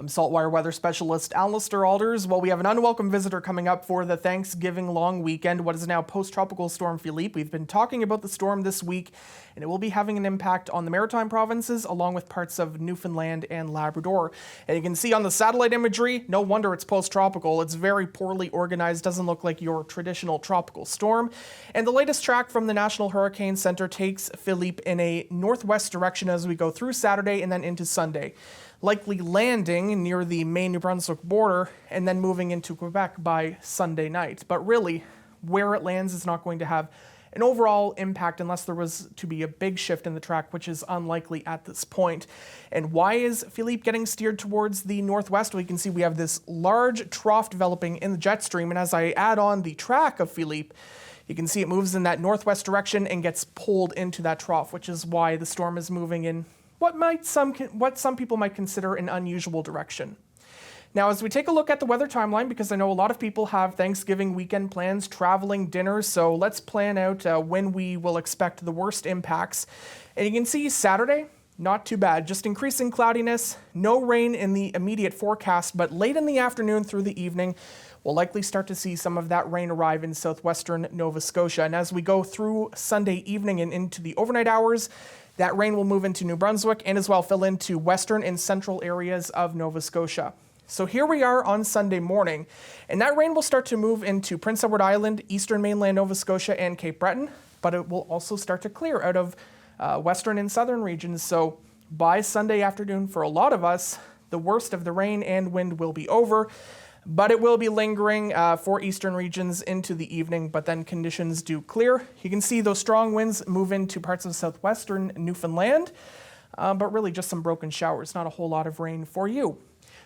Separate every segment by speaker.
Speaker 1: I'm SaltWire weather specialist Allister Aalders. Well, we have an unwelcome visitor coming up for the Thanksgiving long weekend, what is now post-tropical storm Philippe. We've been talking about the storm this week, and it will be having an impact on the maritime provinces, along with parts of Newfoundland and Labrador. And you can see on the satellite imagery, no wonder it's post-tropical. It's very poorly organized, doesn't look like your traditional tropical storm. And the latest track from the National Hurricane Center takes Philippe in a northwest direction as we go through Saturday and then into Sunday, likely landing near the Maine-New Brunswick border and then moving into Quebec by Sunday night. But really, where it lands is not going to have an overall impact unless there was to be a big shift in the track, which is unlikely at this point. And why is Philippe getting steered towards the northwest? We can see we have this large trough developing in the jet stream, and as I add on the track of Philippe, you can see it moves in that northwest direction and gets pulled into that trough, which is why the storm is moving in what some people might consider an unusual direction. Now, as we take a look at the weather timeline, because I know a lot of people have Thanksgiving weekend plans, traveling, dinners, so let's plan out when we will expect the worst impacts. And you can see Saturday, not too bad, just increasing cloudiness, no rain in the immediate forecast, but late in the afternoon through the evening, we'll likely start to see some of that rain arrive in southwestern Nova Scotia. And as we go through Sunday evening and into the overnight hours, that rain will move into New Brunswick and as well fill into western and central areas of Nova Scotia. So here we are on Sunday morning, and that rain will start to move into Prince Edward Island, eastern mainland Nova Scotia, and Cape Breton, but it will also start to clear out of western and southern regions. So by Sunday afternoon, for a lot of us, the worst of the rain and wind will be over, but it will be lingering for eastern regions into the evening, but then conditions do clear. You can see those strong winds move into parts of southwestern Newfoundland, but really just some broken showers, not a whole lot of rain for you.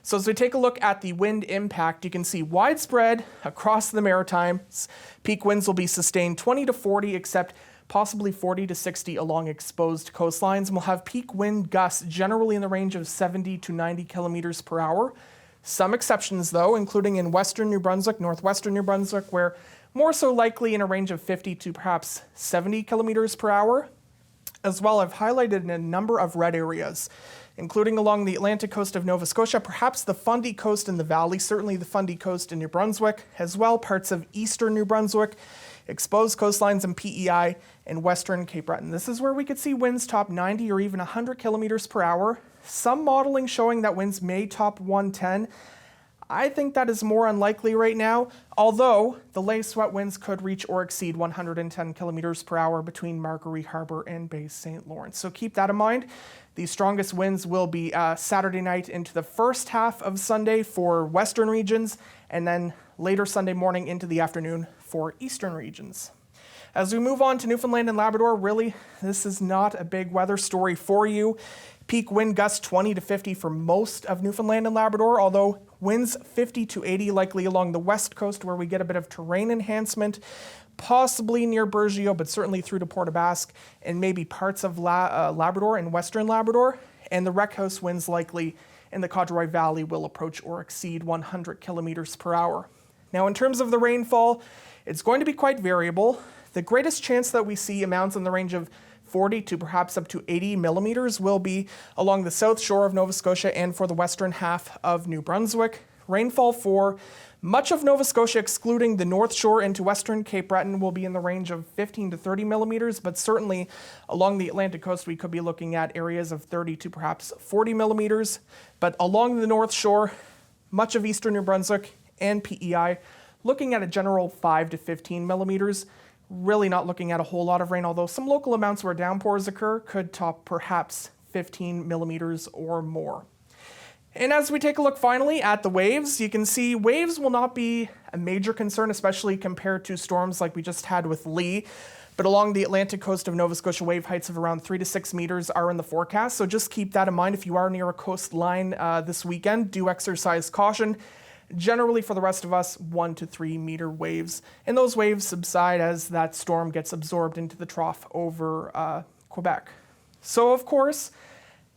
Speaker 1: So as we take a look at the wind impact, you can see widespread across the Maritimes. Peak winds will be sustained 20 to 40, except possibly 40 to 60 along exposed coastlines. And we'll have peak wind gusts generally in the range of 70 to 90 kilometers per hour. Some exceptions, though, including in western New Brunswick, northwestern New Brunswick, where more so likely in a range of 50 to perhaps 70 kilometers per hour. As well, I've highlighted a number of red areas, including along the Atlantic coast of Nova Scotia, perhaps the Fundy Coast in the valley, certainly the Fundy Coast in New Brunswick, as well parts of eastern New Brunswick, exposed coastlines in PEI, and western Cape Breton. This is where we could see winds top 90 or even 100 kilometers per hour. Some modeling showing that winds may top 110. I think that is more unlikely right now, although the lay sweat winds could reach or exceed 110 kilometers per hour between Marguerite Harbour and Bay St. Lawrence. So keep that in mind. The strongest winds will be Saturday night into the first half of Sunday for western regions, and then later Sunday morning into the afternoon for eastern regions. As we move on to Newfoundland and Labrador, really, this is not a big weather story for you. Peak wind gusts 20 to 50 for most of Newfoundland and Labrador, although winds 50 to 80 likely along the west coast where we get a bit of terrain enhancement, possibly near Burgeo, but certainly through to Port aux Basques and maybe parts of Labrador and western Labrador. And the Wreckhouse winds likely in the Codroy Valley will approach or exceed 100 kilometers per hour. Now, in terms of the rainfall, it's going to be quite variable. The greatest chance that we see amounts in the range of 40 to perhaps up to 80 millimeters will be along the south shore of Nova Scotia and for the western half of New Brunswick. Rainfall for much of Nova Scotia, excluding the north shore into western Cape Breton, will be in the range of 15 to 30 millimeters, but certainly along the Atlantic coast, we could be looking at areas of 30 to perhaps 40 millimeters. But along the north shore, much of eastern New Brunswick and PEI, looking at a general 5 to 15 millimeters. Really not looking at a whole lot of rain, although some local amounts where downpours occur could top perhaps 15 millimeters or more. And as we take a look finally at the waves, you can see waves will not be a major concern, especially compared to storms like we just had with Lee. But along the Atlantic coast of Nova Scotia, wave heights of around 3 to 6 meters are in the forecast. So just keep that in mind if you are near a coastline this weekend. Do exercise caution. Generally, for the rest of us, 1 to 3 meter waves. And those waves subside as that storm gets absorbed into the trough over Quebec. So, of course,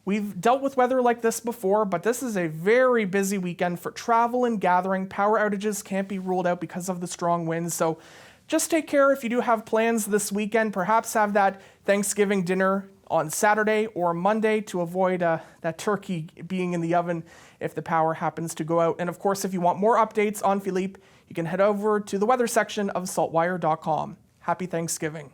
Speaker 1: we've dealt with weather like this before, but this is a very busy weekend for travel and gathering. Power outages can't be ruled out because of the strong winds. So just take care if you do have plans this weekend. Perhaps have that Thanksgiving dinner on Saturday or Monday to avoid that turkey being in the oven if the power happens to go out. And of course, if you want more updates on Philippe, you can head over to the weather section of saltwire.com. Happy Thanksgiving.